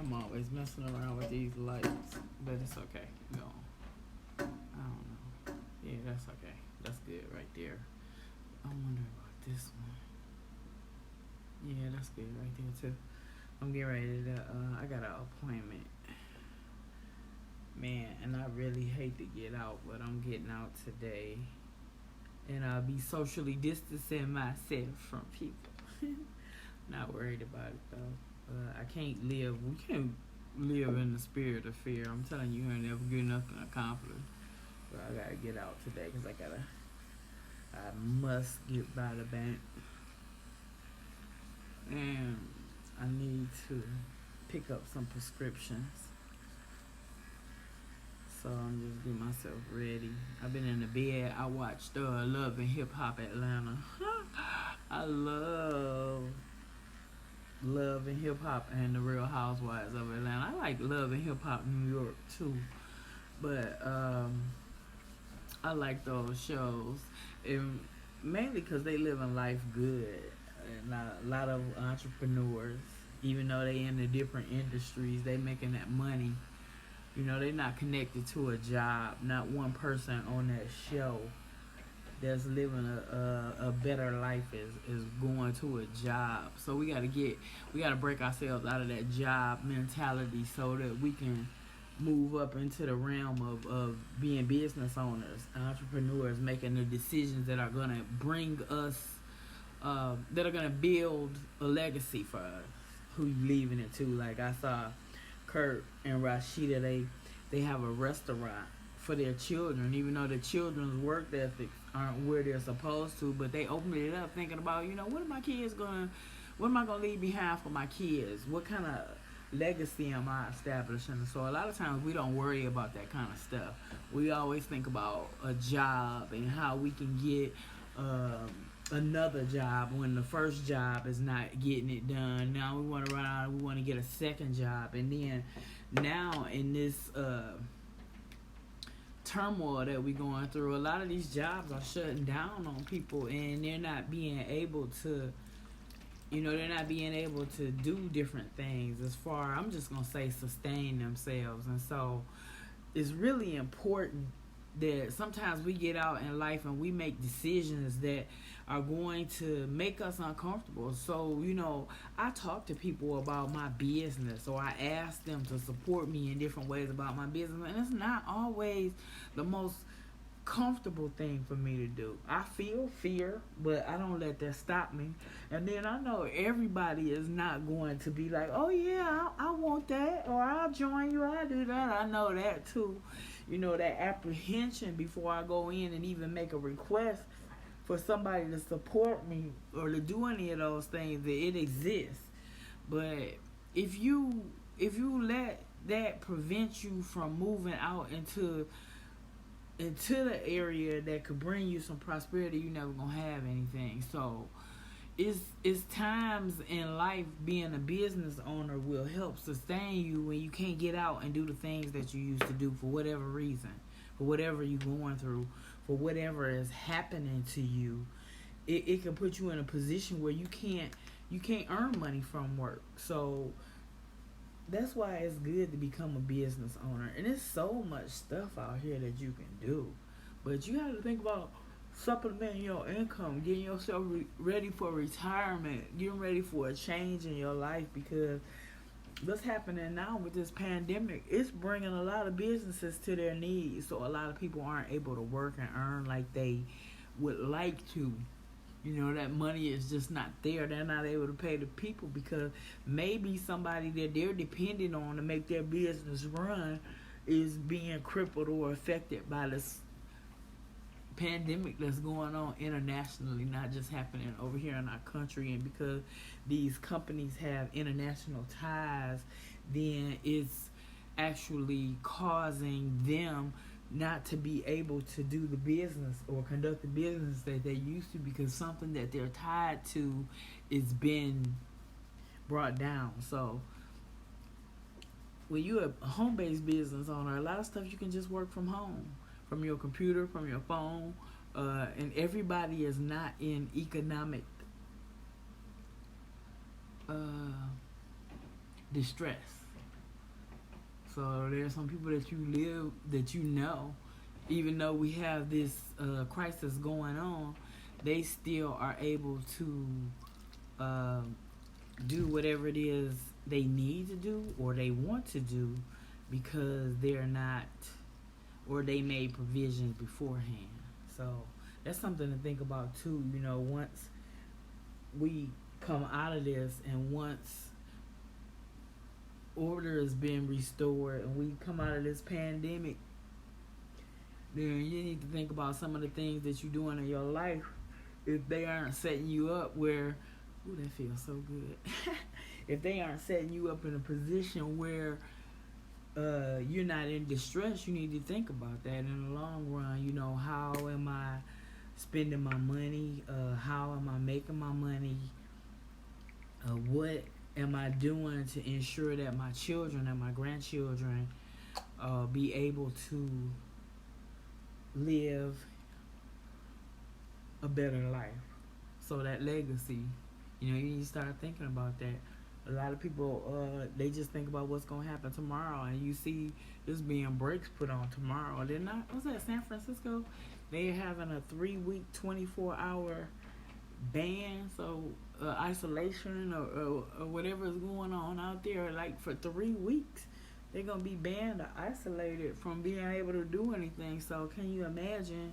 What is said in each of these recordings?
I'm always messing around with these lights, but it's okay. Go on. I don't know. Yeah, that's okay. That's good right there. I wonder about this one. Yeah, that's good right there too. I'm getting ready to. I got an appointment, man, and I really hate to get out, but I'm getting out today, and I'll be socially distancing myself from people. Not worried about it though. I can't live. We can't live in the spirit of fear. I'm telling you, you ain't never get nothing accomplished. But I gotta get out today because I must get by the bank, and I need to pick up some prescriptions. So I'm just getting myself ready. I've been in the bed. I watched Love and Hip Hop Atlanta. I love and Hip Hop and the Real Housewives of Atlanta. I like Love and Hip Hop New York too, but I like those shows, and mainly because they live in life good, and a lot of entrepreneurs, even though they in the different industries, they making that money. You know, they're not connected to a job. Not one person on that show that's living a better life is going to a job. So we gotta break ourselves out of that job mentality so that we can move up into the realm of being business owners, entrepreneurs, making the decisions that are gonna bring us, that are gonna build a legacy for us. Who you leaving it to? Like I saw Kurt and Rashida, they have a restaurant for their children, even though the children's work ethics aren't where they're supposed to, but they opened it up thinking about, what am I gonna leave behind for my kids? What kind of legacy am I establishing? So a lot of times we don't worry about that kind of stuff. We always think about a job and how we can get another job when the first job is not getting it done. Now we want to run out and we want to get a second job, and then now in this turmoil that we're going through, a lot of these jobs are shutting down on people, and they're not being able to, they're not being able to do different things as far, I'm just going to say, sustain themselves. And so it's really important that sometimes we get out in life and we make decisions that are going to make us uncomfortable. So, I talk to people about my business, or I ask them to support me in different ways about my business. And it's not always the most comfortable thing for me to do. I feel fear, but I don't let that stop me. And then I know everybody is not going to be like, oh yeah, I want that, or I'll join you, I'll do that. I know that too. That apprehension before I go in and even make a request for somebody to support me or to do any of those things, that it exists. But if you let that prevent you from moving out into the area that could bring you some prosperity, you're never gonna have anything. So it's times in life being a business owner will help sustain you when you can't get out and do the things that you used to do for whatever reason, for whatever you're going through, for whatever is happening to you. It can put you in a position where you can't earn money from work. So that's why it's good to become a business owner. And there's so much stuff out here that you can do, but you have to think about supplementing your income, getting yourself ready for retirement, getting ready for a change in your life, because what's happening now with this pandemic, it's bringing a lot of businesses to their knees. So a lot of people aren't able to work and earn like they would like to. That money is just not there. They're not able to pay the people because maybe somebody that they're depending on to make their business run is being crippled or affected by this pandemic that's going on internationally, not just happening over here in our country. And because these companies have international ties, then it's actually causing them not to be able to do the business or conduct the business that they used to, because something that they're tied to is been brought down. So when you're a home-based business owner, a lot of stuff you can just work from home, from your computer, from your phone, and everybody is not in economic distress. So there's some people that you live that you know, even though we have this crisis going on, they still are able to uh, do whatever it is they need to do or they want to do because they're not, or they made provisions beforehand. So that's something to think about too. You know, once we come out of this and once order has been restored and we come out of this pandemic, then you need to think about some of the things that you're doing in your life if they aren't setting you up where, ooh, that feels so good. If they aren't setting you up in a position where you're not in distress, you need to think about that in the long run. You know, how am I spending my money? How am I making my money? What am I doing to ensure that my children and my grandchildren be able to live a better life? So that legacy, you know, you need to start thinking about that. A lot of people, they just think about what's going to happen tomorrow, and you see there's being breaks put on tomorrow. They're not, what's that, San Francisco? They're having a 3-week, 24-hour ban, so isolation or whatever is going on out there, like for 3 weeks. They're going to be banned or isolated from being able to do anything. So can you imagine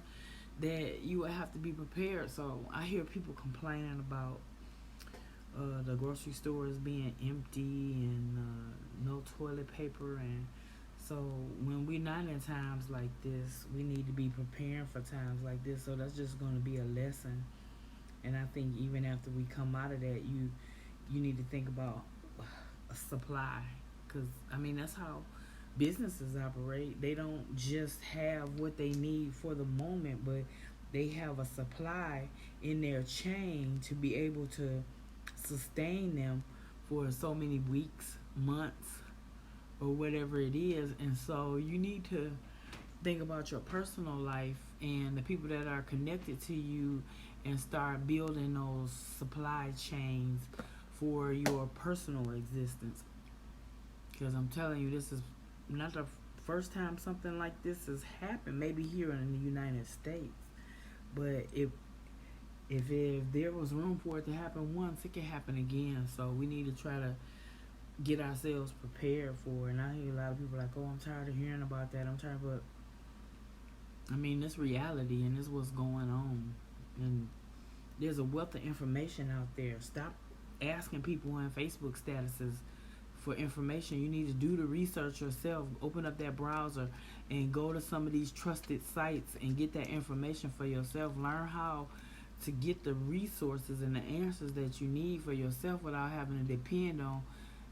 that you would have to be prepared? So I hear people complaining about the grocery stores being empty and no toilet paper, and so when we're not in times like this, we need to be preparing for times like this. So that's just going to be a lesson, and I think even after we come out of that, you need to think about a supply, because I mean that's how businesses operate. They don't just have what they need for the moment, but they have a supply in their chain to be able to sustain them for so many weeks, months, or whatever it is. And so you need to think about your personal life and the people that are connected to you and start building those supply chains for your personal existence. Because I'm telling you, this is not the first time something like this has happened, maybe here in the United States. But if there was room for it to happen once, it can happen again. So we need to try to get ourselves prepared for it. And I hear a lot of people like, oh, I'm tired of hearing about that. I'm tired, but I mean, it's reality and this is what's going on. And there's a wealth of information out there. Stop asking people on Facebook statuses for information. You need to do the research yourself. Open up that browser and go to some of these trusted sites and get that information for yourself. Learn how to get the resources and the answers that you need for yourself without having to depend on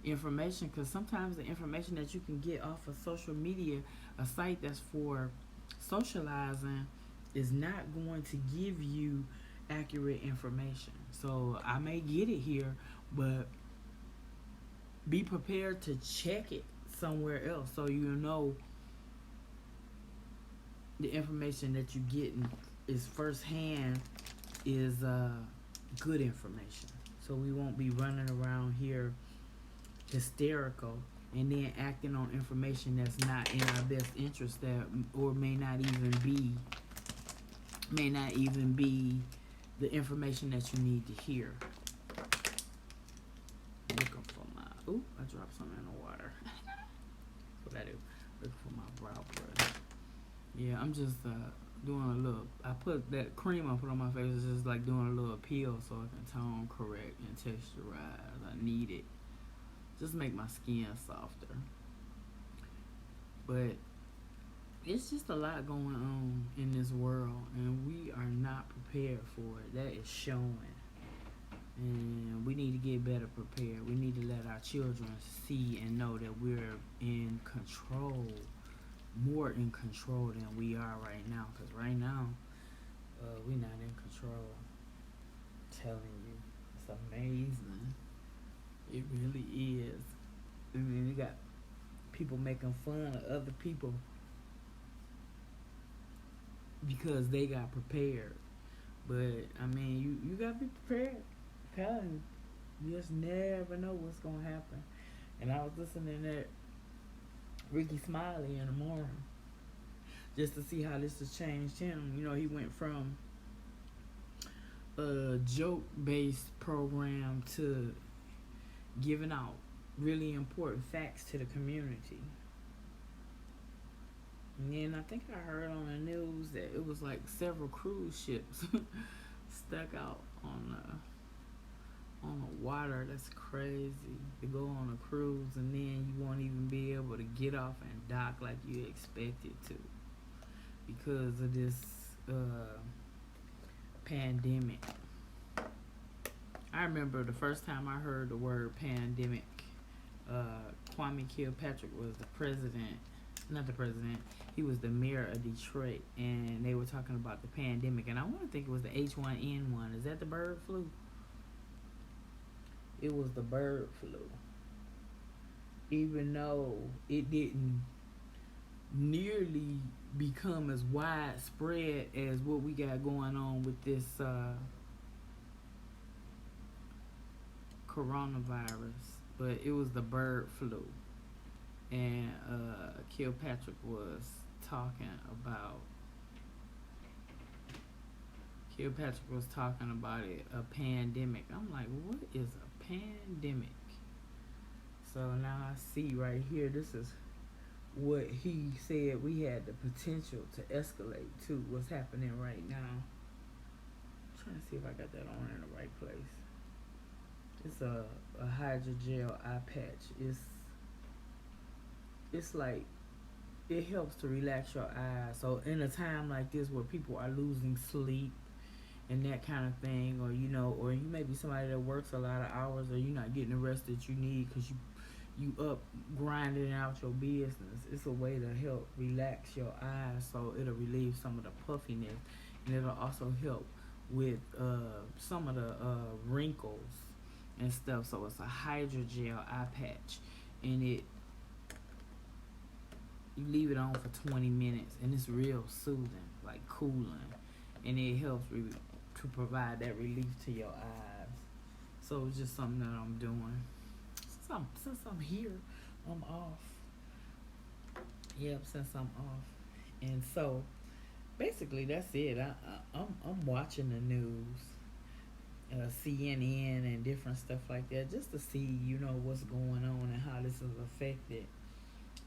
information, because sometimes the information that you can get off of social media, a site that's for socializing, is not going to give you accurate information. So I may get it here, but be prepared to check it somewhere else so you know the information that you get is firsthand, is good information. So we won't be running around here hysterical and then acting on information that's not in our best interest, that or may not even be the information that you need to hear. Looking for my, ooh, I dropped something in the water. What I do? Looking for my brow brush. Yeah, I'm just doing a little, I put that cream I put on my face is just like doing a little peel so it can tone correct and texturize. I need it. Just make my skin softer. But it's just a lot going on in this world and we are not prepared for it. That is showing. And we need to get better prepared. We need to let our children see and know that we're in control, more in control than we are right now. Because right now, we're not in control. I'm telling you, it's amazing. It really is. I mean, you got people making fun of other people because they got prepared. But I mean, you gotta be prepared. Telling you just never know what's gonna happen. And I was listening to Ricky Smiley in the morning, just to see how this has changed him. You know, he went from a joke based program to giving out really important facts to the community. And then I think I heard on the news that it was like several cruise ships stuck out on the water. That's crazy to go on a cruise and then you won't even be able to get off and dock like you expected to because of this pandemic. I remember the first time I heard the word pandemic. Kwame Kilpatrick was the president, not the president. He was the mayor of Detroit, and they were talking about the pandemic. And I want to think it was the H1N1. Is that the bird flu? It was the bird flu. Even though it didn't nearly become as widespread as what we got going on with this coronavirus, but it was the bird flu, and Kilpatrick was talking about it, a pandemic. I'm like, what is a pandemic? So now I see right here, this is what he said we had the potential to escalate to what's happening right now. I'm trying to see if I got that on in the right place. It's a hydrogel eye patch. It's like it helps to relax your eyes. So in a time like this where people are losing sleep and that kind of thing, or or you may be somebody that works a lot of hours, or you're not getting the rest that you need because you up grinding out your business. It's a way to help relax your eyes, so it'll relieve some of the puffiness, and it'll also help with some of the wrinkles and stuff. So it's a hydrogel eye patch, and you leave it on for 20 minutes, and it's real soothing, like cooling, and it helps to provide that relief to your eyes. So it's just something that I'm doing. Since I'm here, I'm off. Yep, since I'm off, and so basically that's it. I'm watching the news, CNN and different stuff like that, just to see what's going on and how this is affected.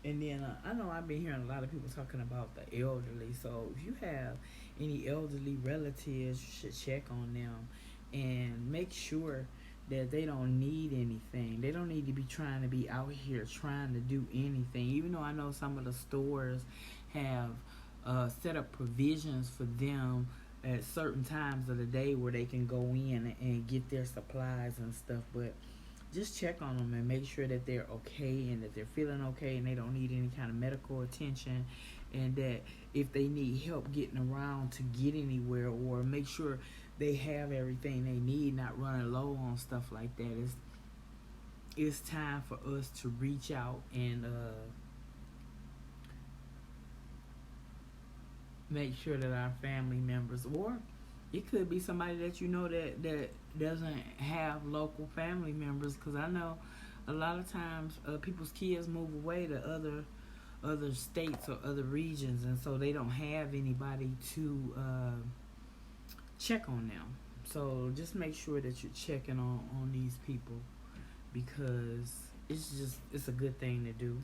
And then I know I've been hearing a lot of people talking about the elderly. So if you have any elderly relatives, you should check on them and make sure that they don't need anything. They don't need to be trying to be out here trying to do anything. Even though I know some of the stores have set up provisions for them at certain times of the day where they can go in and get their supplies and stuff. But just check on them and make sure that they're okay and that they're feeling okay and they don't need any kind of medical attention, and that if they need help getting around to get anywhere, or make sure they have everything they need, not running low on stuff like that. It's time for us to reach out and make sure that our family members, or it could be somebody that that doesn't have local family members, because I know a lot of times people's kids move away to other states or other regions, and so they don't have anybody to check on them. So just make sure that you're checking on these people, because it's a good thing to do.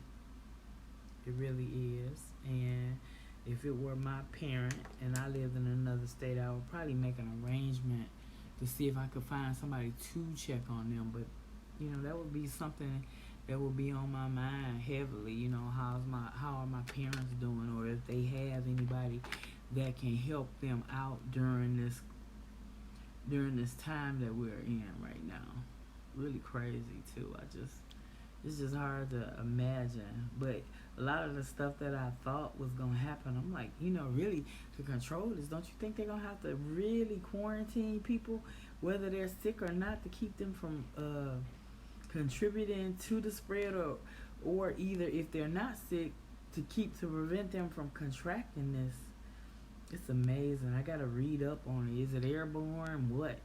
It really is. And if it were my parent and I lived in another state, I would probably make an arrangement to see if I could find somebody to check on them. But that would be something that would be on my mind heavily. How are my parents doing, or if they have anybody that can help them out during this time that we're in right now. Really crazy too. It's just hard to imagine. But a lot of the stuff that I thought was gonna happen, I'm like, really to control this, don't you think they're gonna have to really quarantine people, whether they're sick or not, to keep them from contributing to the spread, or either if they're not sick, to prevent them from contracting this? It's amazing. I gotta read up on it. Is it airborne? What?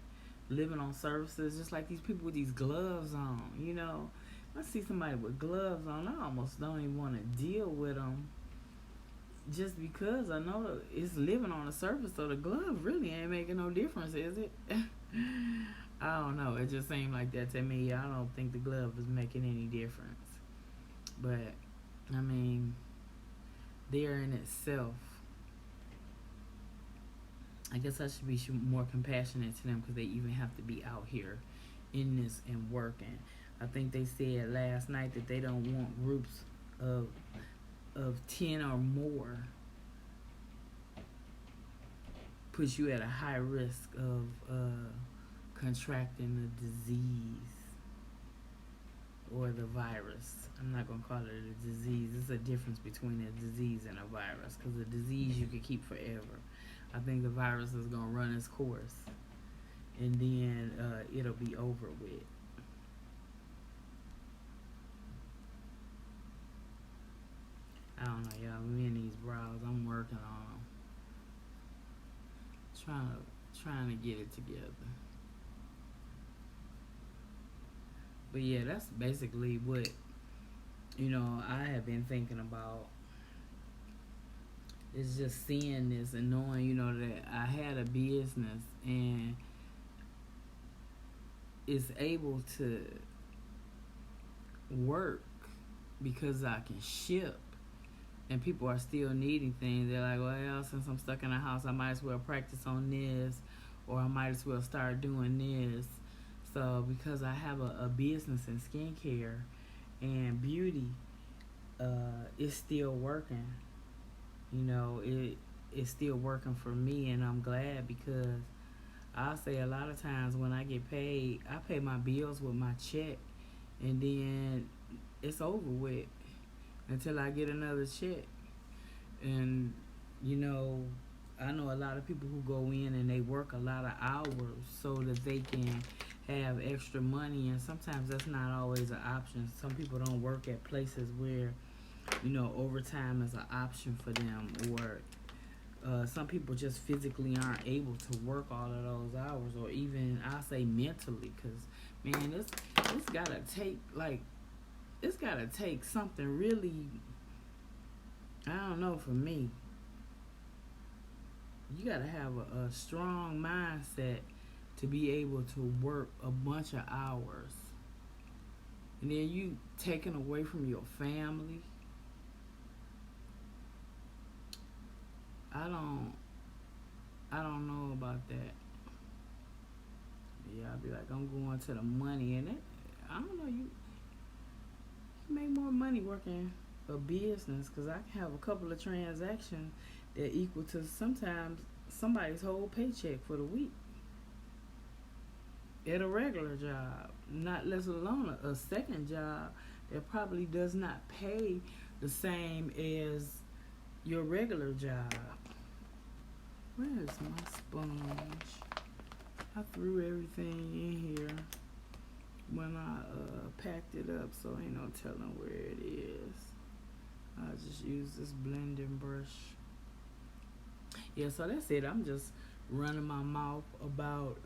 Living on surfaces, just like these people with these gloves on, I see somebody with gloves on, I almost don't even want to deal with them just because I know it's living on the surface, so the glove really ain't making no difference, is it? I don't know. It just seemed like that to me. I don't think the glove is making any difference. But, I mean, there in itself, I guess I should be more compassionate to them because they even have to be out here in this and working. I think they said last night that they don't want groups of 10 or more puts you at a high risk of contracting the disease or the virus. I'm not going to call it a disease. There's a difference between a disease and a virus, because a disease you can keep forever. I think the virus is going to run its course, and then it'll be over with. I don't know, y'all. Me and these brows, I'm working on them. Trying to get it together. But yeah, that's basically what, I have been thinking about. It's just seeing this and knowing, that I had a business and it's able to work because I can ship and people are still needing things. They're like, well, since I'm stuck in the house, I might as well practice on this, or I might as well start doing this. So because I have a business in skincare and beauty, it's still working. It's still working for me, and I'm glad, because I'll say a lot of times when I get paid, I pay my bills with my check, and then it's over with until I get another check. And I know a lot of people who go in and they work a lot of hours so that they can have extra money, and sometimes that's not always an option. Some people don't work at places where overtime is an option for them, or some people just physically aren't able to work all of those hours, or even I say mentally, because man, it's gotta take something really, I don't know, for me. You gotta have a strong mindset to be able to work a bunch of hours, and then you taken away from your family. I don't know about that. Yeah, I'll be like, I'm going to the money, and I don't know, you make more money working a business, because I can have a couple of transactions that equal to sometimes somebody's whole paycheck for the week at a regular job, not less alone a second job that probably does not pay the same as your regular job. Where is my sponge? I threw everything in here when I packed it up, so ain't no telling where it is. I just use this blending brush. Yeah, so that's it. I'm just running my mouth about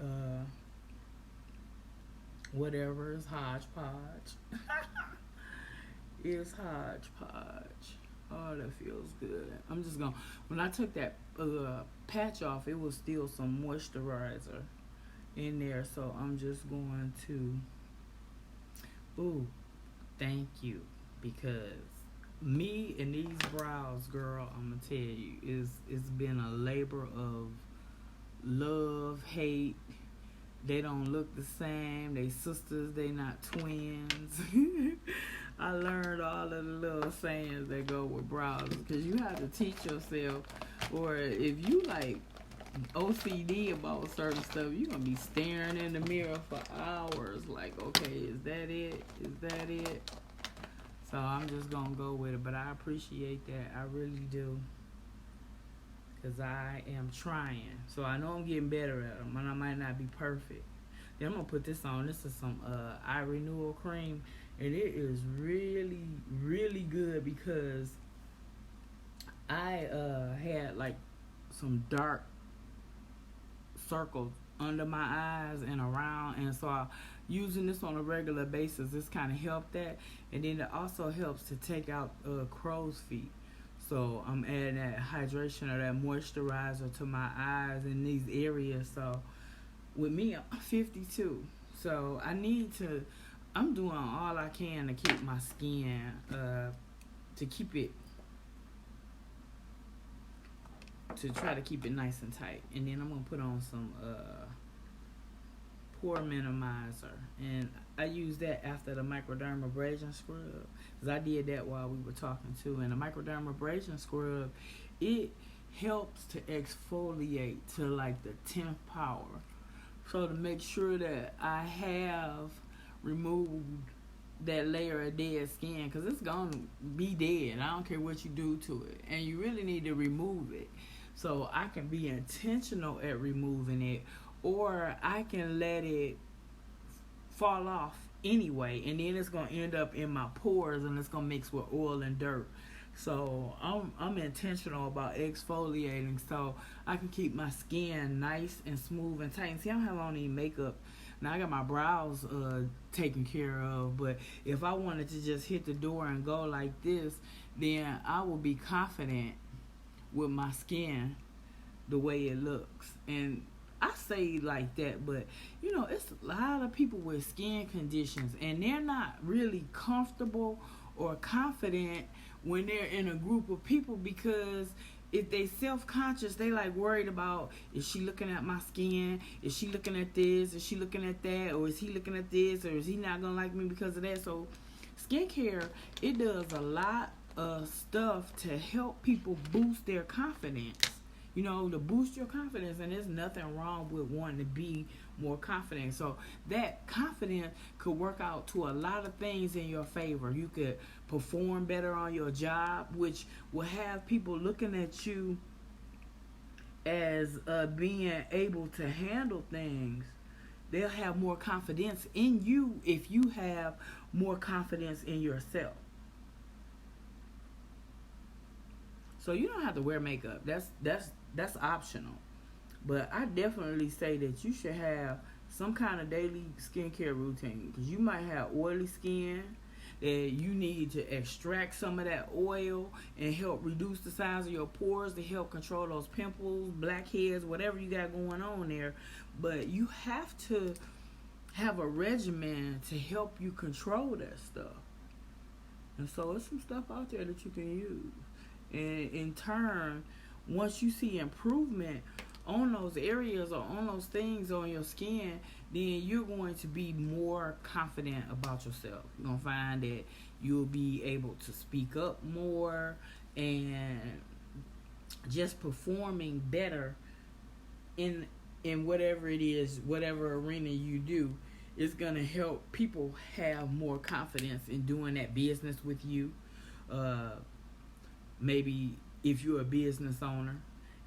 whatever is hodgepodge. It's hodgepodge. Oh, that feels good. I'm just gonna, when I took that patch off, it was still some moisturizer in there, so I'm just going to, thank you, because me and these brows, girl, I'm gonna tell you, it's been a labor of love, hate. They don't look the same. They sisters, they not twins. I learned all of the little sayings that go with brows, because you have to teach yourself, or if you like OCD about certain stuff, you're gonna be staring in the mirror for hours like, okay, is that it? Is that it? So I'm just gonna go with it, but I appreciate that. I really do, because I am trying. So I know I'm getting better at them, and I might not be perfect. Then I'm gonna put this on. This is some eye renewal cream, and it is really, really good, because I had like some dark circles under my eyes and around, and so using this on a regular basis, this kind of helped that, and then it also helps to take out crow's feet. So I'm adding that hydration or that moisturizer to my eyes in these areas. So with me, I'm 52, so I'm doing all I can to keep my skin, to keep it, to try to keep it nice and tight. And then I'm gonna put on some pore minimizer, and I use that after the microdermabrasion scrub, because I did that while we were talking too. And the microdermabrasion scrub, it helps to exfoliate to like the 10th power, so to make sure that I have removed that layer of dead skin, because it's gonna be dead. I don't care what you do to it, and you really need to remove it. So I can be intentional at removing it, or I can let it fall off anyway, and then it's gonna end up in my pores, and it's gonna mix with oil and dirt. So I'm intentional about exfoliating, so I can keep my skin nice and smooth and tight. And see, I don't have on any makeup. Now I got my brows taken care of, but if I wanted to just hit the door and go like this, then I will be confident with my skin the way it looks. And I say like that, but it's a lot of people with skin conditions, and they're not really comfortable or confident when they're in a group of people, because if they self-conscious, they like worried about, is she looking at my skin? Is she looking at this? Is she looking at that? Or is he looking at this? Or is he not gonna like me because of that? So skincare, it does a lot of stuff to help people boost their confidence. To boost your confidence, and there's nothing wrong with wanting to be more confident. So that confidence could work out to a lot of things in your favor. You could perform better on your job, which will have people looking at you as being able to handle things. They'll have more confidence in you if you have more confidence in yourself. So you don't have to wear makeup. That's optional. But I definitely say that you should have some kind of daily skincare routine, because you might have oily skin that you need to extract some of that oil and help reduce the size of your pores to help control those pimples, blackheads, whatever you got going on there. But you have to have a regimen to help you control that stuff. And so there's some stuff out there that you can use. And in turn, once you see improvement on those areas or on those things on your skin, then you're going to be more confident about yourself. You're going to find that you'll be able to speak up more, and just performing better in whatever it is, whatever arena you do, is going to help people have more confidence in doing that business with you. Maybe if you're a business owner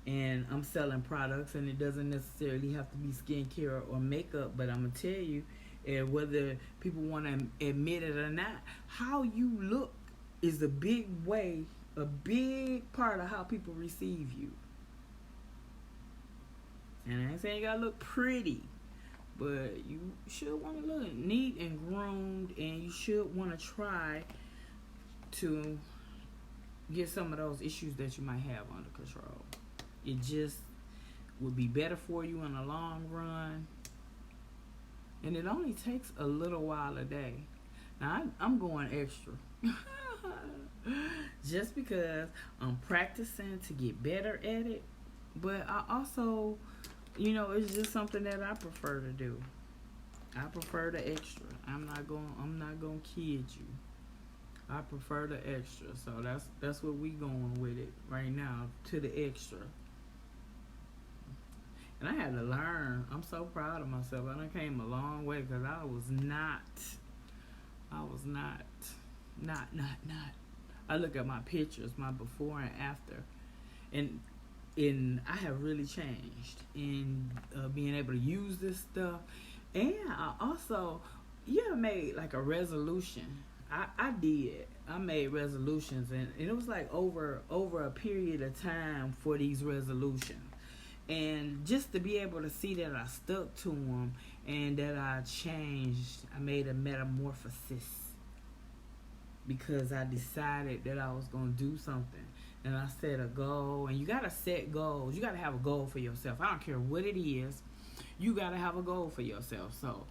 and I'm selling products, and it doesn't necessarily have to be skincare or makeup, but I'm going to tell you, whether people want to admit it or not, how you look is a big part of how people receive you. And I ain't saying you got to look pretty, but you should want to look neat and groomed, and you should want to try to get some of those issues that you might have under control. It just would be better for you in the long run, and it only takes a little while a day. Now I'm going extra just because I'm practicing to get better at it, but I also, it's just something that I prefer to do. I prefer the extra. I'm not gonna kid you. I prefer the extra, so that's what we going with it right now, to the extra. And I had to learn. I'm so proud of myself. I done came a long way, because I was not. I look at my pictures, my before and after, and I have really changed in being able to use this stuff. And I also, you ever made like a resolution? I did. I made resolutions, and it was like over a period of time for these resolutions. And just to be able to see that I stuck to them and that I changed, I made a metamorphosis because I decided that I was going to do something. And I set a goal. And you got to set goals. You got to have a goal for yourself. I don't care what it is. You got to have a goal for yourself. So,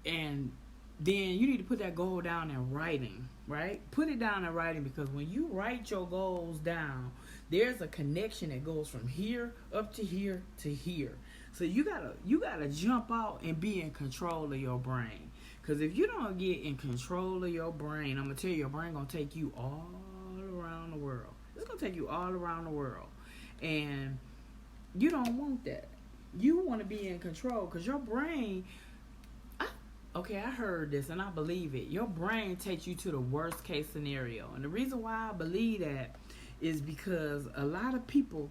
and then you need to put that goal down in writing, right? Put it down in writing, because when you write your goals down, there's a connection that goes from here up to here to here. So you gotta jump out and be in control of your brain. Because if you don't get in control of your brain, I'm gonna tell you, your brain gonna take you all around the world. It's gonna take you all around the world, and you don't want that. You want to be in control, because your brain. I heard this and I believe it. Your brain takes you to the worst case scenario. And the reason why I believe that is because a lot of people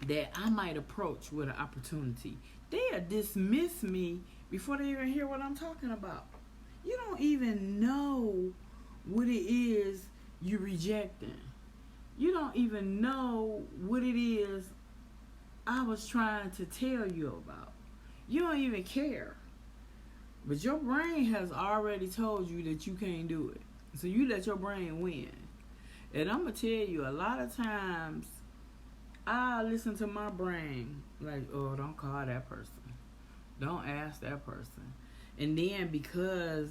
that I might approach with an opportunity, they'll dismiss me before they even hear what I'm talking about. You don't even know what it is you're rejecting. You don't even know what it is I was trying to tell you about. You don't even care. But your brain has already told you that you can't do it. So you let your brain win. And I'm going to tell you, a lot of times, I listen to my brain like, oh, don't call that person. Don't ask that person. And then because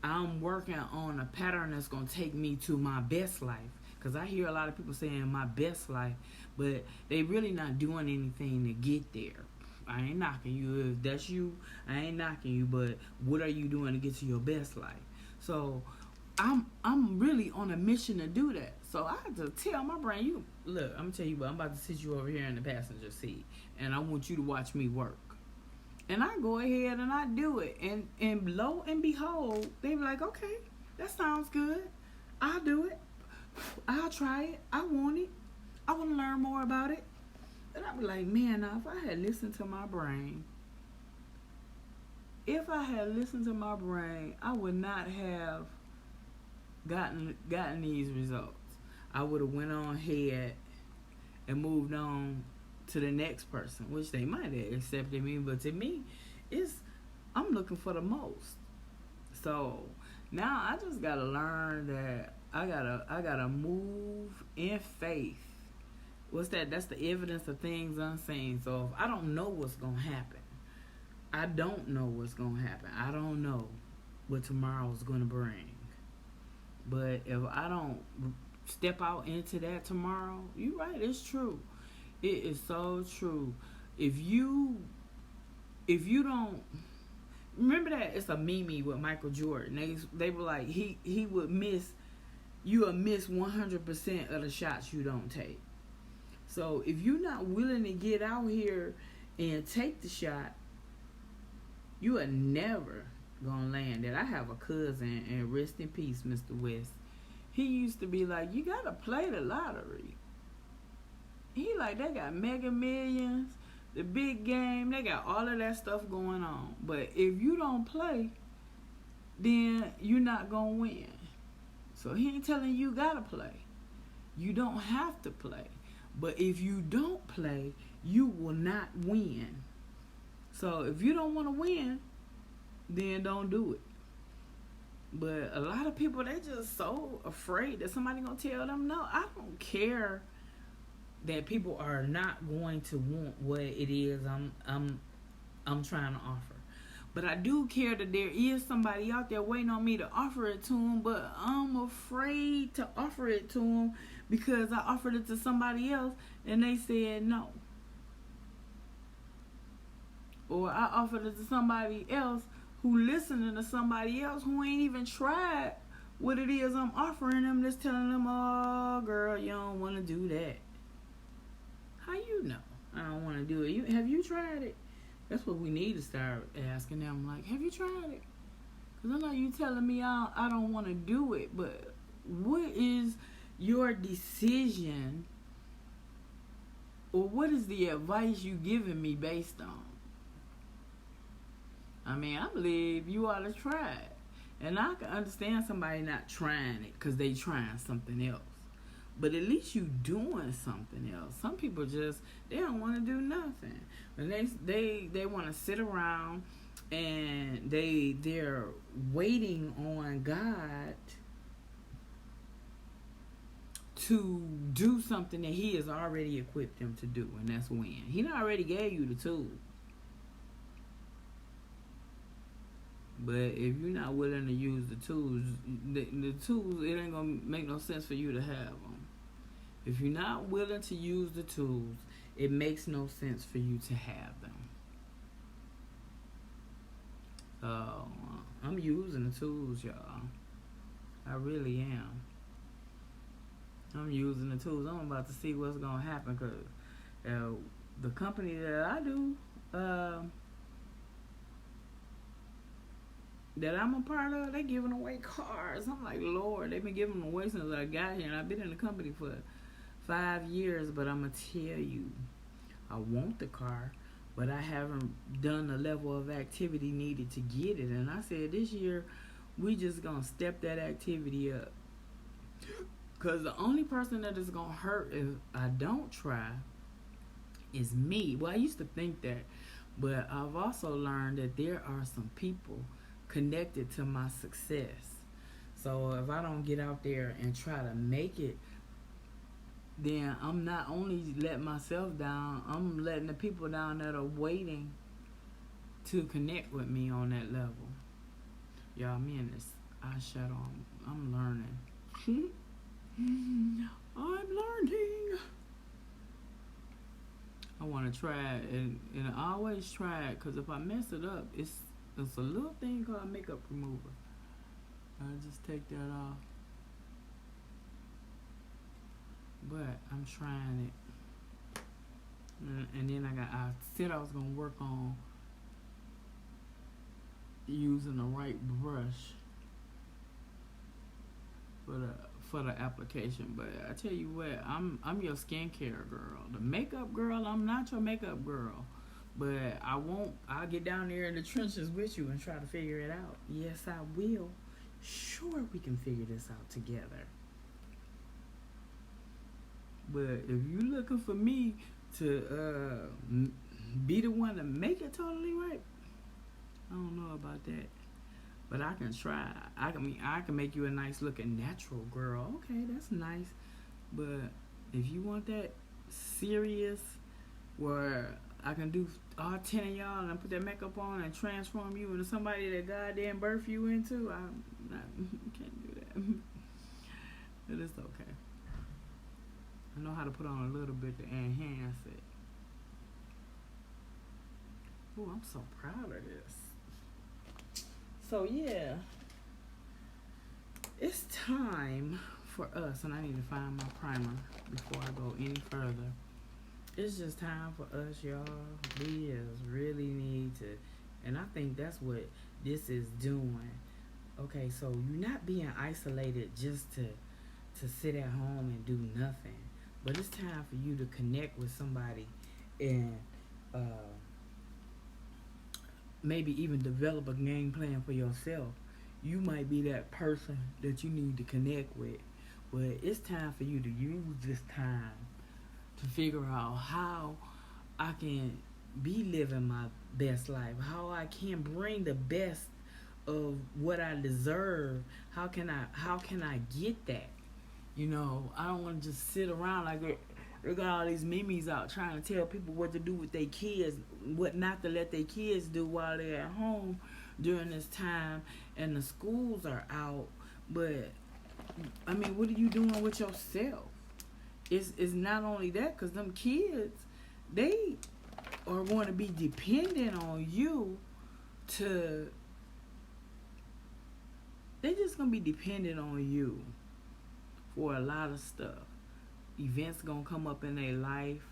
I'm working on a pattern that's going to take me to my best life, because I hear a lot of people saying my best life, but they really not doing anything to get there. I ain't knocking you. If that's you, I ain't knocking you. But what are you doing to get to your best life? So I'm really on a mission to do that. So I have to tell my brain, you look, I'm gonna tell you what, I'm about to sit you over here in the passenger seat, and I want you to watch me work. And I go ahead and I do it, and lo and behold, they be like, okay, that sounds good. I'll do it. I'll try it. I want it. I want to learn more about it. And I'd be like, man, now if I had listened to my brain, I would not have gotten these results. I would have went on ahead and moved on to the next person, which they might have accepted me, but to me, I'm looking for the most. So now I just gotta learn that I gotta move in faith. What's that? That's the evidence of things unseen. So if I don't know what's going to happen, I don't know what's going to happen. I don't know what tomorrow's going to bring. But if I don't step out into that tomorrow, you're right, it's true. It is so true. If you don't, remember that it's a meme with Michael Jordan. They were like, he would miss, you will miss 100% of the shots you don't take. So if you're not willing to get out here and take the shot, you are never gonna land it. I have a cousin, and rest in peace, Mr. West. He used to be like, you gotta play the lottery. He like, they got Mega Millions, the big game, they got all of that stuff going on. But if you don't play, then you're not gonna win. So he ain't telling you gotta play. You don't have to play. But if you don't play, you will not win. So if you don't want to win, then don't do it. But a lot of people, they just so afraid that somebody gonna tell them no. I don't care that people are not going to want what it is I'm trying to offer. But I do care that there is somebody out there waiting on me to offer it to them, but I'm afraid to offer it to them because I offered it to somebody else and they said no. Or I offered it to somebody else who listening to somebody else who ain't even tried what it is I'm offering them, that's telling them, oh, girl, you don't want to do that. How you know I don't want to do it? Have you tried it? That's what we need to start asking them. Like, have you tried it? Because I know you telling me I don't want to do it, but what is your decision, or what is the advice you giving me based on? I mean, I believe you ought to try it. And I can understand somebody not trying it because they trying something else. but at least you doing something else. Some people just they don't want to do nothing, and they want to sit around and they're waiting on God to do something that He has already equipped them to do, and that's when He already gave you the tools. But if you're not willing to use the tools, the tools, it ain't gonna make no sense for you to have them. If you're not willing to use the tools, it makes no sense for you to have them. So I'm using the tools, y'all. I really am. I'm using the tools. I'm about to see what's gonna happen because the company that I do, that I'm a part of, they giving away cars. I'm like, Lord, they've been giving them away since I got here, and I've been in the company for 5 years. But I'm gonna tell you, I want the car, but I haven't done the level of activity needed to get it. And I said this year, we just gonna step that activity up. Because the only person that is gonna hurt if I don't try is me. Well, I used to think that, but I've also learned that there are some people connected to my success. So if I don't get out there and try to make it, then I'm not only letting myself down, I'm letting the people down that are waiting to connect with me on that level. Y'all, me and this eyeshadow, I'm learning. I'm learning. I want to try it, and I always try it, because if I mess it up, it's a little thing called makeup remover. I just take that off. But I'm trying it. And then I said I was going to work on using the right brush for the application. But I tell you what, I'm your skincare girl. The makeup girl, I'm not your makeup girl. But I'll get down there in the trenches with you and try to figure it out. Yes, I will. Sure, we can figure this out together. But if you're looking for me to be the one to make it totally right, I don't know about that. But I can try. I can make you a nice looking natural girl. Okay, that's nice. But if you want that serious, where I can do all 10 of y'all and put that makeup on and transform you into somebody that goddamn birthed you into, can't do that. But it's okay. I know how to put on a little bit to enhance it. Oh, I'm so proud of this. So yeah, it's time for us, and I need to find my primer before I go any further. It's just time for us, y'all. We just really need to, and I think that's what this is doing. Okay, so you're not being isolated just to sit at home and do nothing, but it's time for you to connect with somebody and maybe even develop a game plan for yourself. You might be that person that you need to connect with, but it's time for you to use this time to figure out how I can be living my best life, how I can bring the best of what I deserve. How can I get that? You know, I don't want to just sit around like they got all these memes out trying to tell people what to do with their kids, what not to let their kids do while they're at home during this time and the schools are out. But I mean, what are you doing with yourself? It's not only that, because them kids, they are going to be dependent on you to, they're just going to be dependent on you for a lot of stuff. Events going to come up in their life.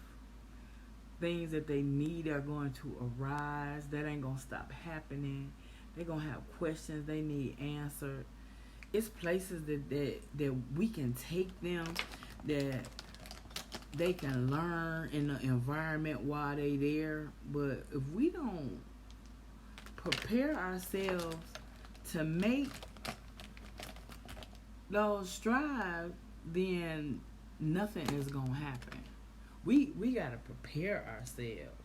Things that they need are going to arise. That ain't going to stop happening. They're going to have questions they need answered. It's places that we can take them, that they can learn in the environment while they there. But if we don't prepare ourselves to make those strides, then nothing is gonna happen. We gotta prepare ourselves.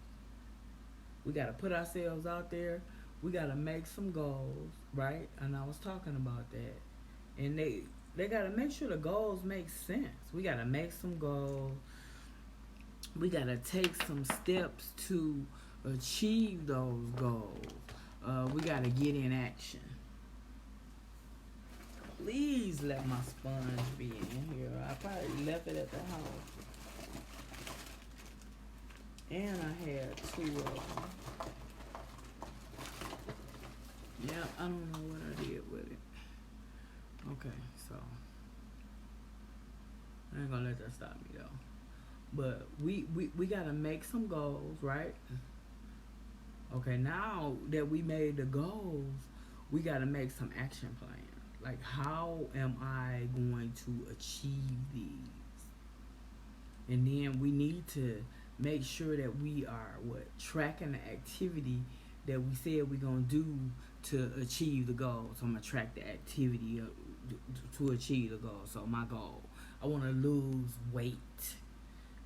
We gotta put ourselves out there. We gotta make some goals, right? And I was talking about that. And they gotta make sure the goals make sense. We gotta make some goals. We gotta take some steps to achieve those goals. We gotta get in action. Please let my sponge be in here. I probably left it at the house. And I had 2 of them. Yeah, I don't know what I did with it. Okay, so I ain't gonna let that stop me though. But we gotta make some goals, right? Okay, now that we made the goals, we gotta make some action plans. Like, how am I going to achieve these? And then we need to make sure that we are tracking the activity that we said we're gonna do to achieve the goal. So I'm gonna track the activity to achieve the goal. So my goal, I want to lose weight.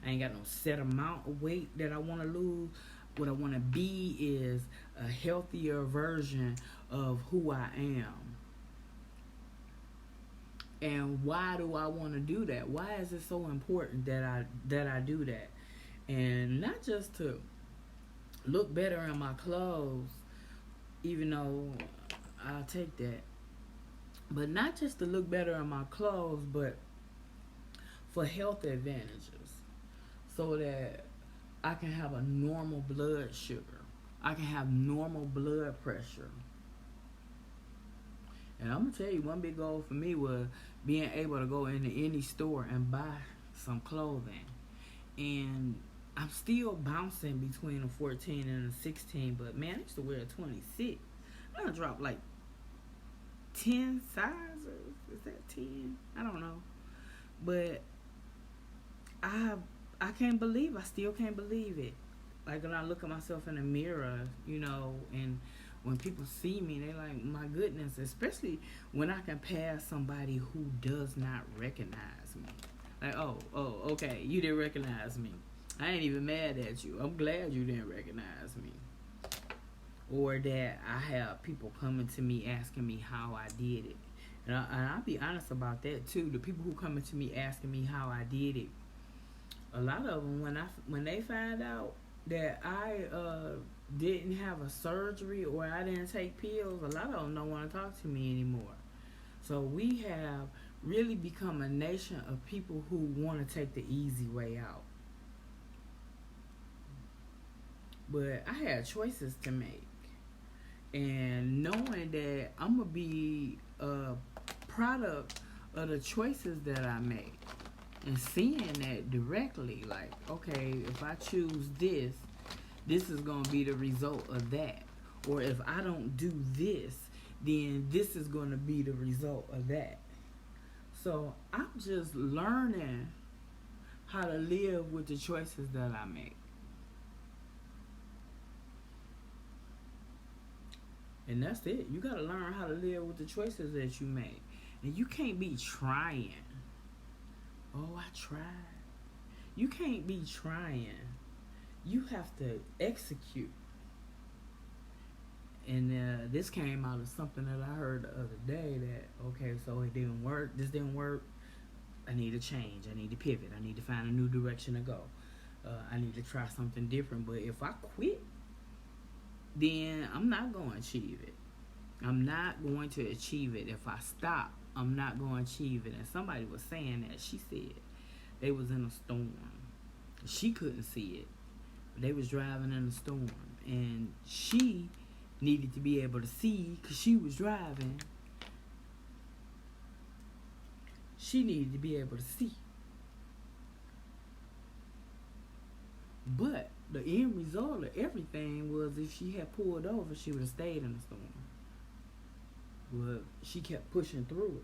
I ain't got no set amount of weight that I want to lose. What I want to be is a healthier version of who I am. And why do I want to do that? Why is it so important that I do that? And not just to look better in my clothes, even though I'll take that. But not just to look better in my clothes, but for health advantages. So that I can have a normal blood sugar. I can have normal blood pressure. And I'm going to tell you, one big goal for me was being able to go into any store and buy some clothing. And I'm still bouncing between a 14 and a 16, but man, I used to wear a 26. I'm going to drop like 10 sizes. Is that 10? I don't know. But I can't believe, I still can't believe it. Like when I look at myself in the mirror, and when people see me, they like, my goodness, especially when I can pass somebody who does not recognize me. Like, oh, okay, you didn't recognize me. I ain't even mad at you. I'm glad you didn't recognize me. Or that I have people coming to me asking me how I did it. And I'll be honest about that too. The people who coming to me asking me how I did it, a lot of them, when they find out that I didn't have a surgery or I didn't take pills, a lot of them don't want to talk to me anymore. So we have really become a nation of people who want to take the easy way out. But I had choices to make. And knowing that I'm going to be a product of the choices that I make. And seeing that directly, like, okay, if I choose this is going to be the result of that. Or if I don't do this, then this is going to be the result of that. So I'm just learning how to live with the choices that I make. And that's it. You got to learn how to live with the choices that you make. And you can't be trying. Oh, I tried. You can't be trying. You have to execute. And this came out of something that I heard the other day that, okay, so it didn't work. This didn't work. I need to change. I need to pivot. I need to find a new direction to go. I need to try something different. But if I quit, then I'm not going to achieve it. I'm not going to achieve it. If I stop, I'm not going to achieve it. And somebody was saying that. She said they was in a storm. She couldn't see it. They was driving in a storm. And she needed to be able to see because she was driving. She needed to be able to see. But the end result of everything was if she had pulled over, she would have stayed in the storm. But she kept pushing through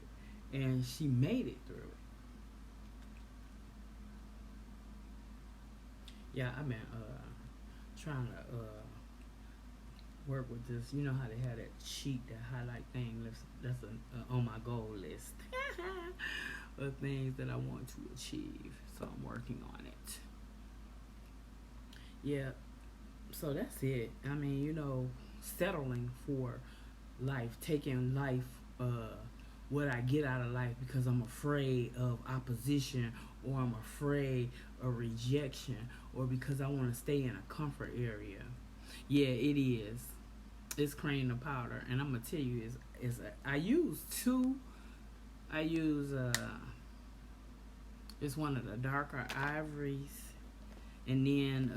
it. And she made it through it. Yeah, I've been trying to work with this. You know how they have that sheet, that highlight thing? That's on my goal list. of things that I want to achieve. So I'm working on it. Yeah, so that's it. I mean, settling for life, taking life, what I get out of life because I'm afraid of opposition or I'm afraid of rejection or because I want to stay in a comfort area. Yeah, it is. It's cream of powder, and I'm gonna tell you, I use two. I use it's one of the darker ivories, and then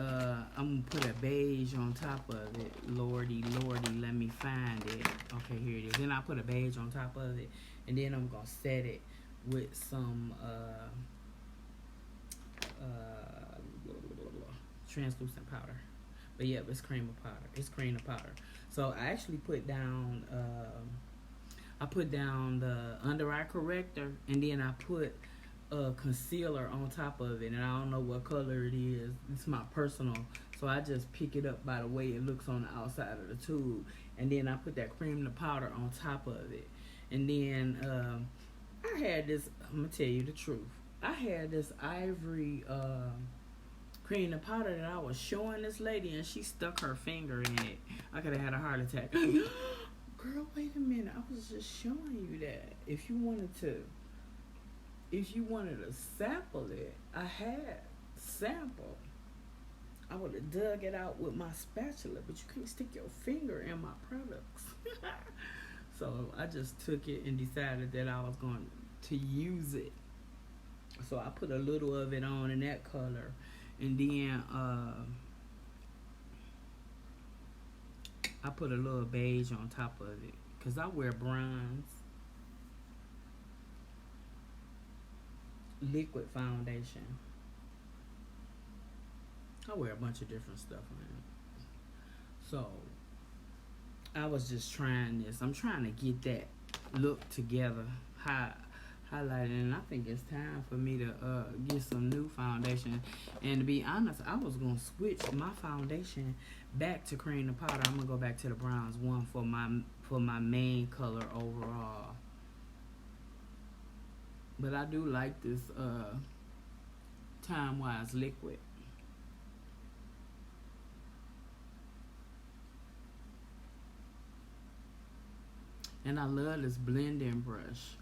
I'm gonna put a beige on top of it. Lordy, lordy, let me find it. Okay, here it is. Then I put a beige on top of it, and then I'm gonna set it with some translucent powder. But yeah, it's cream of powder. It's cream of powder. So I actually put down the under eye corrector, and then I put a concealer on top of it, and I don't know what color it is. It's my personal, so I just pick it up by the way it looks on the outside of the tube, and then I put that cream of powder on top of it, and then I had this. I'm gonna tell you the truth. I had this ivory cream of powder that I was showing this lady, and she stuck her finger in it. I could have had a heart attack. Girl, wait a minute. I was just showing you that. If you wanted to sample it, I had sample. I would have dug it out with my spatula, but you can't stick your finger in my products. So I just took it and decided that I was going to use it. So I put a little of it on in that color, and then I put a little beige on top of it because I wear bronze liquid foundation. I wear a bunch of different stuff, man. So I was just trying this. I'm trying to get that look together, highlighted, and I think it's time for me to get some new foundation. And to be honest, I was gonna switch my foundation back to cream of powder. I'm gonna go back to the bronze one for my main color overall. But I do like this Time Wise liquid. And I love this blending brush.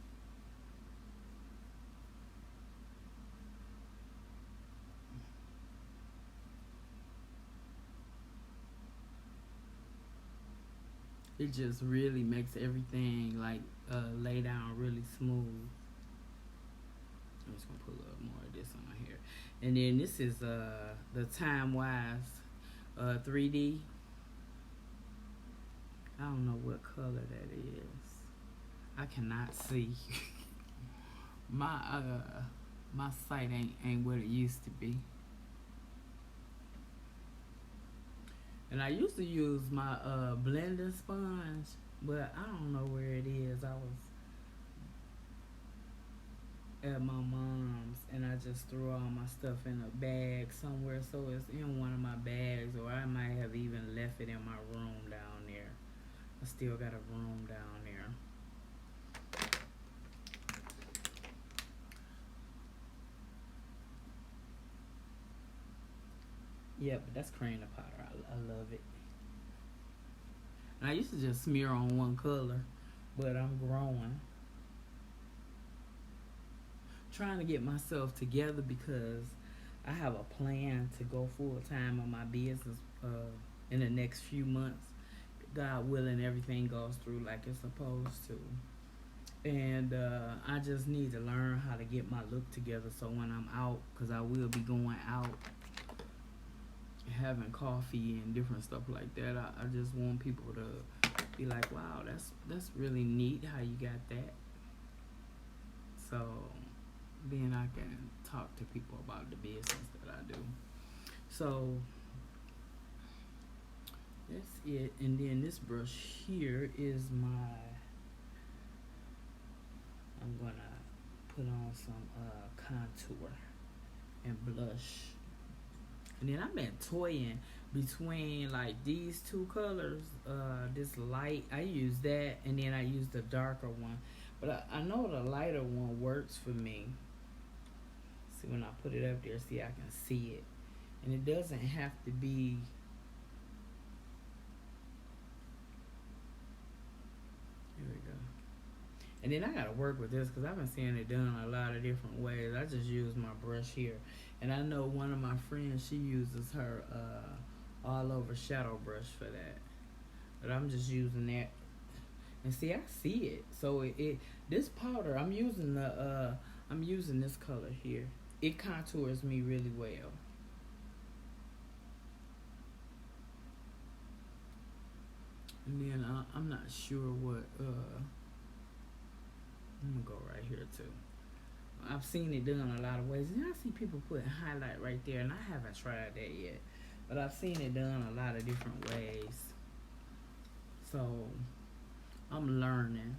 It just really makes everything like lay down really smooth. I'm just gonna put a little more of this on here. And then this is the Time Wise 3D. I don't know what color that is. I cannot see. my sight ain't what it used to be. And I used to use my blending sponge, but I don't know where it is. I was at my mom's, and I just threw all my stuff in a bag somewhere, so it's in one of my bags, or I might have even left it in my room down there. I still got a room down there. Yeah, but that's cream of powder. I love it. And I used to just smear on one color, but I'm growing. Trying to get myself together because I have a plan to go full time on my business in the next few months. God willing, everything goes through like it's supposed to. And I just need to learn how to get my look together so when I'm out, because I will be going out having coffee and different stuff like that, I just want people to be like, wow, that's really neat how you got that. So then I can talk to people about the business that I do. So that's it. And then this brush here is I'm gonna put on some contour and blush. And then I've been toying between like these two colors. This light, I use that, and then I use the darker one. But I know the lighter one works for me. See, when I put it up there, see, I can see it. And it doesn't have to be. Here we go. And then I gotta work with this because I've been seeing it done a lot of different ways. I just use my brush here, and I know one of my friends, she uses her all over shadow brush for that. But I'm just using that, and see, I see it. So it this powder I'm using this color here. It contours me really well. And then I'm not sure what I'm gonna go right here too. I've seen it done a lot of ways. And I see people putting highlight right there, and I haven't tried that yet. But I've seen it done a lot of different ways. So I'm learning.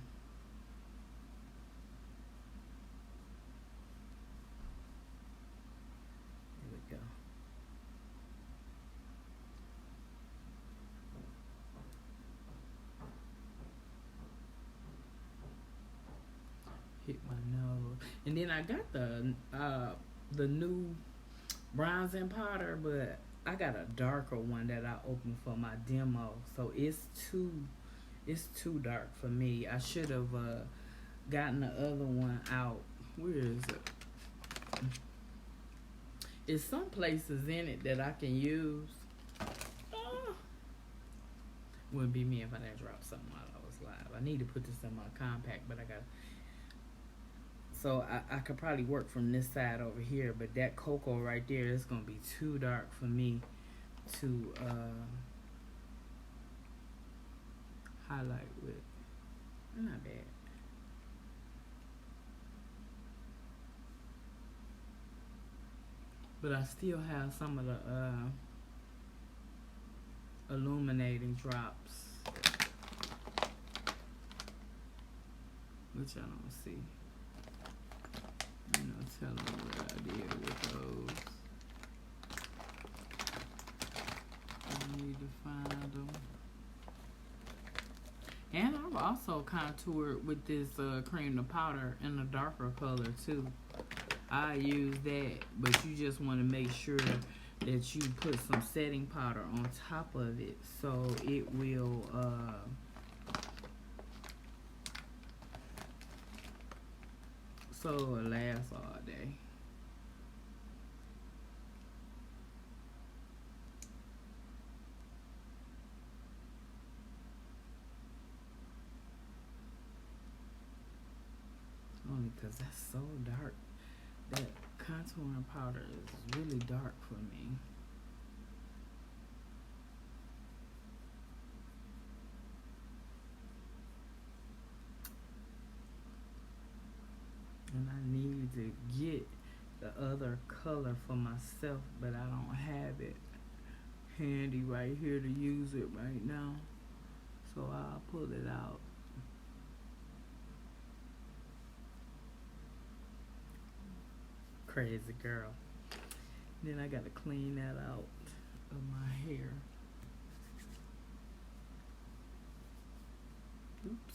Here we go. Hit my nose. And then I got the new bronzing powder, but I got a darker one that I opened for my demo. So it's too dark for me. I should have gotten the other one out. Where is it? It's some places in it that I can use. Ah. Wouldn't be me if I didn't drop something while I was live. I need to put this in my compact, but I got. So I could probably work from this side over here, but that cocoa right there is gonna be too dark for me to highlight with. Not bad. But I still have some of the illuminating drops, which I don't see. You know, tell them what I did with those. I need to find them. And I've also contoured with this cream to powder in a darker color too. I use that, but you just want to make sure that you put some setting powder on top of it so it will so it will last all day. Only because that's so dark. That contouring powder is really dark for me. And I need to get the other color for myself, but I don't have it handy right here to use it right now. So I'll pull it out. Crazy girl. Then I gotta clean that out of my hair. Oops.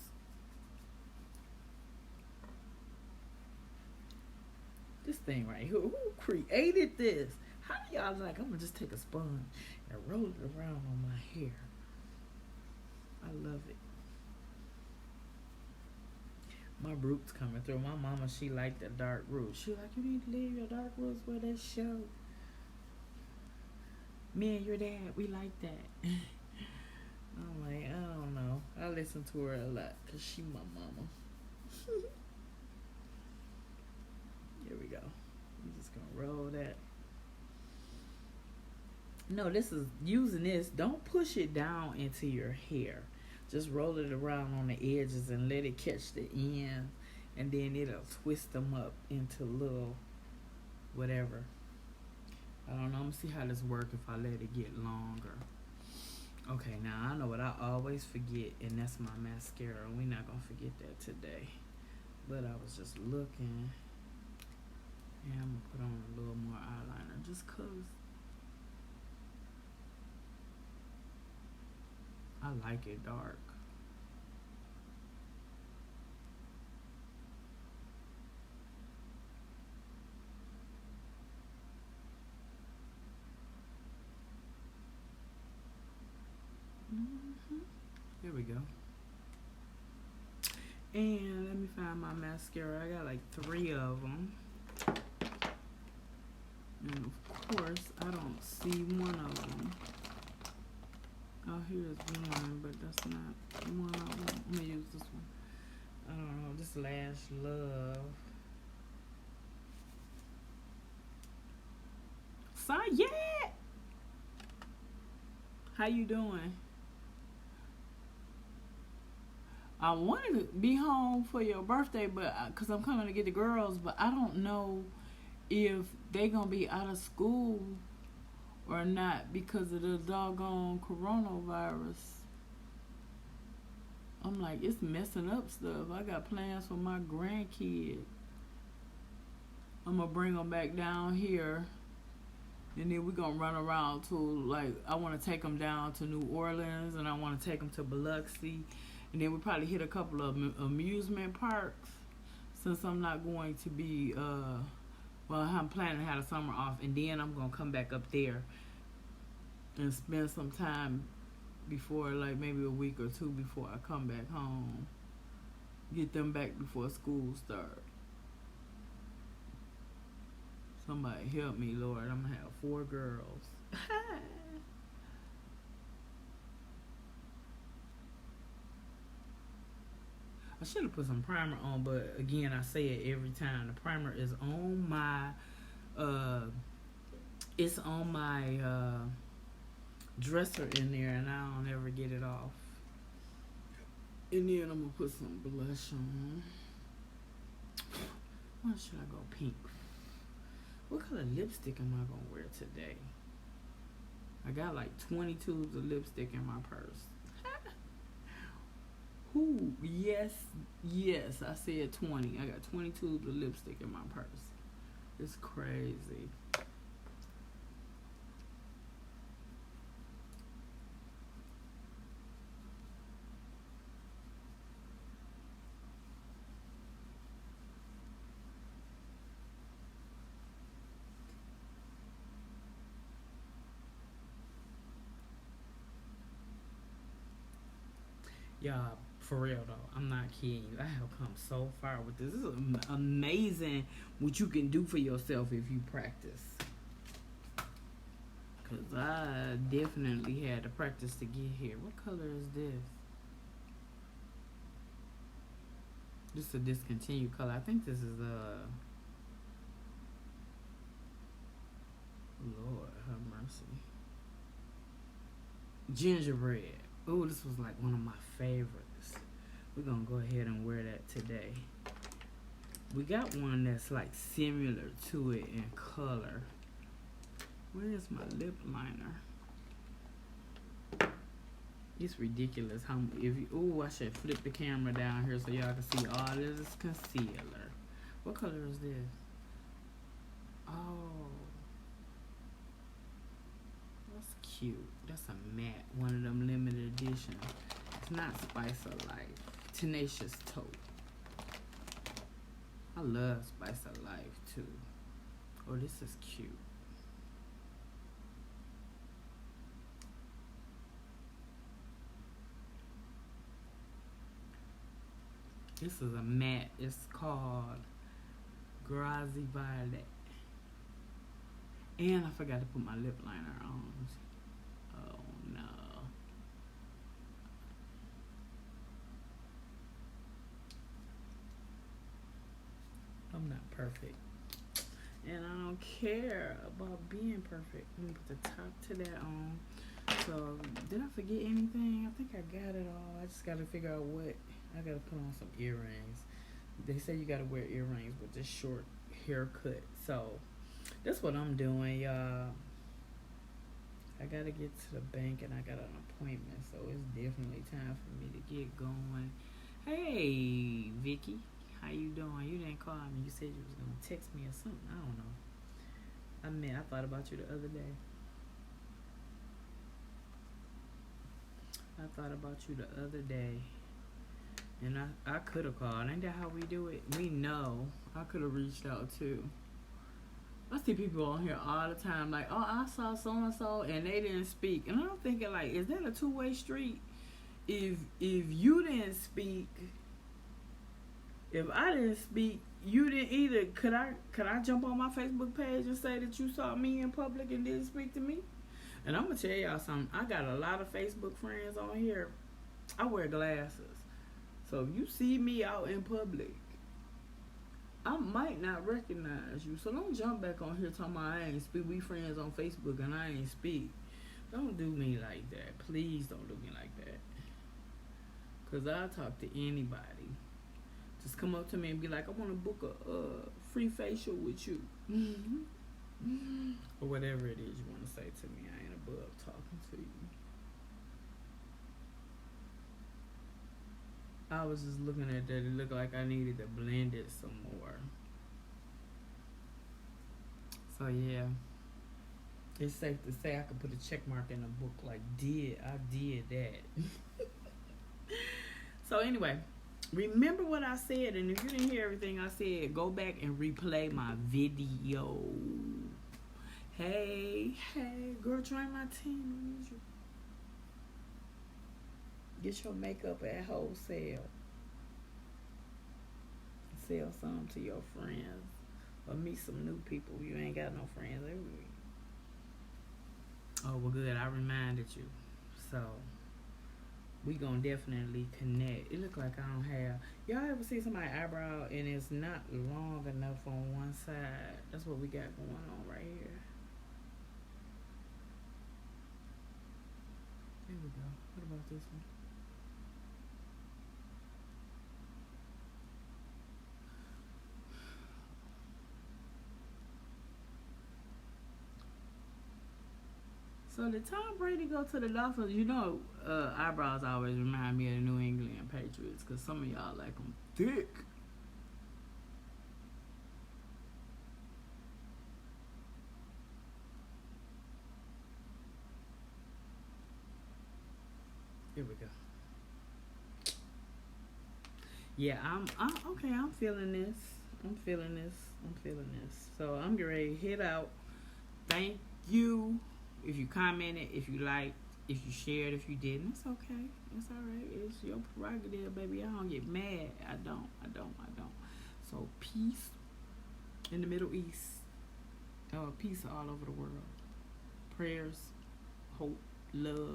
This thing right here, who created this? How do y'all like? I'm gonna just take a sponge and roll it around on my hair. I love it. My roots coming through. My mama, she liked the dark roots. She like, you need to leave your dark roots where they show. Me and your dad, we like that. I'm like, I don't know. I listen to her a lot because she my mama. Here we go. I'm just gonna roll that. No, this is using this. Don't push it down into your hair. Just roll it around on the edges and let it catch the end, and then it'll twist them up into little whatever. I don't know. I'm gonna see how this works if I let it get longer. Okay, now I know what I always forget, and that's my mascara. We're not gonna forget that today. But I was just looking, and I'm gonna put on a little more eyeliner just cause I like it dark. we go. And let me find my mascara. I got like 3 of them. And of course, I don't see one of them. Oh, here's one, but that's not one of them. I'm gonna use this one. I don't know, this Lash Love. Yeah. How you doing? I wanted to be home for your birthday, but because I'm coming to get the girls, but I don't know if they gonna be out of school or not because of the doggone coronavirus. I'm like, it's messing up stuff. I got plans for my grandkid. I'm gonna bring them back down here, and then we're gonna run around to, like, I want to take them down to New Orleans, and I want to take them to Biloxi, and then we probably hit a couple of amusement parks, since I'm not going to be well, I'm planning to have the summer off, and then I'm gonna come back up there and spend some time before, like maybe a week or 2 before I come back home. Get them back before school starts. Somebody help me, Lord. I'm gonna have 4 girls. I should have put some primer on, but again, I say it every time. The primer is on my it's on my dresser in there, and I don't ever get it off. And then I'm gonna put some blush on. Why should I go pink? What color lipstick am I gonna wear today? I got like 20 tubes of lipstick in my purse. Ooh, yes, I said 20. I got 20 tubes of lipstick in my purse. It's crazy. Y'all, for real though, I'm not kidding you. I have come so far with this. This is amazing what you can do for yourself if you practice. Because I definitely had to practice to get here. What color is this? This is a discontinued color. I think this is a... Lord have mercy. Gingerbread. Oh, this was like one of my favorites. We're gonna go ahead and wear that today. We got one that's like similar to it in color. Where's my lip liner? It's ridiculous how if you, oh, I should flip the camera down here so y'all can see all this concealer. What color is this? Oh, that's cute. That's a matte, one of them limited edition. It's not Spice of Life. Tenacious Taupe. I love Spice of Life too. Oh, this is cute. This is a matte. It's called Grazi Violet. And I forgot to put my lip liner on. Oh no. I'm not perfect. And I don't care about being perfect. Let me put the top to that on. So, did I forget anything? I think I got it all. I just got to figure out what. I got to put on some earrings. They say you got to wear earrings with this short haircut. So, that's what I'm doing, y'all. I got to get to the bank and I got an appointment. So, it's definitely time for me to get going. Hey, Vicky. How you doing? You didn't call me. You said you was going to text me or something. I don't know. I thought about you the other day. And I could have called. Ain't that how we do it? We know. I could have reached out too. I see people on here all the time like, oh, I saw so-and-so and they didn't speak. And I'm thinking like, is that a two-way street? if you didn't speak, if I didn't speak, you didn't either. Could I jump on my Facebook page and say that you saw me in public and didn't speak to me? And I'm gonna tell y'all something. I got a lot of Facebook friends on here. I wear glasses, so if you see me out in public, I might not recognize you. So don't jump back on here talking about I ain't speak. We friends on Facebook and I ain't speak. Don't do me like that. Please don't do me like that. Cause I'll talk to anybody. Just come up to me and be like, I want to book a free facial with you. Or whatever it is you want to say to me. I ain't above talking to you. I was just looking at that. It looked like I needed to blend it some more. So yeah. It's safe to say I could put a check mark in the book like I did that. So anyway, remember what I said, and if you didn't hear everything I said, go back and replay my video. Hey, girl, join my team. Get your makeup at wholesale. Sell some to your friends. Or meet some new people. You ain't got no friends every week. Oh, well, good. I reminded you. So, we gonna definitely connect. It look like I don't have. Y'all ever see somebody's eyebrow and it's not long enough on one side? That's what we got going on right here. There we go. What about this one? So did Tom Brady go to the Dolphins? You know, eyebrows always remind me of the New England Patriots because some of y'all like them thick. Here we go. Yeah, I'm okay. I'm feeling this. I'm feeling this. So I'm getting ready to hit out. Thank you. If you commented, if you liked, if you shared, if you didn't, it's okay. It's all right. It's your prerogative, baby. I don't get mad. I don't. So peace in the Middle East. Peace all over the world. Prayers, hope, love,